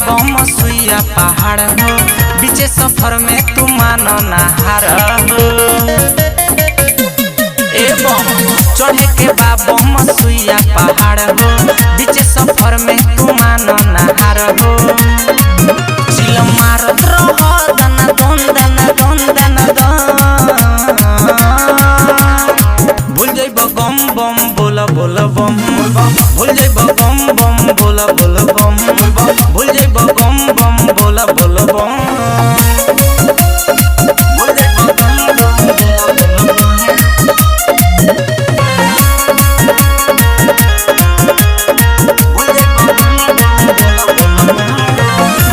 बाबा मसुइया पहाड़ हो, बीचे सफर में तू मानो नहार हो। चढ़े के बाबा मसुइया पहाड़ हो, बीचे सफर में तू मानो नहार हो। चिल मारत रहो दना दन दना दन दना दन, भूल जाइब गम बम बोला बोला बम, भूल जाइब गम बम बोला बोला बम, भूल जाइब गम बम बोला बोला बम, भूल जाइब गम बम बोला बोला बम।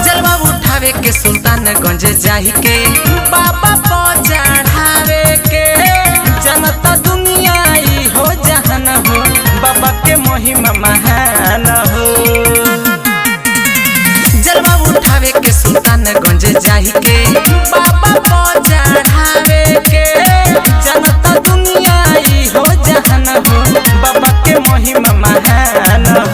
जलवा उठावे के सुल्तानगंज जाहि के बाबा को चढ़ावे के, जनता दुनिया ई हो जहान हो, बाबा के महिमा महान हो। जलवा उठावे के सुल्तानगंज जाहि के बाबा को चढ़ावे के, जनता दुनिया ई हो जहान हो, बाबा के महिमा महान हो।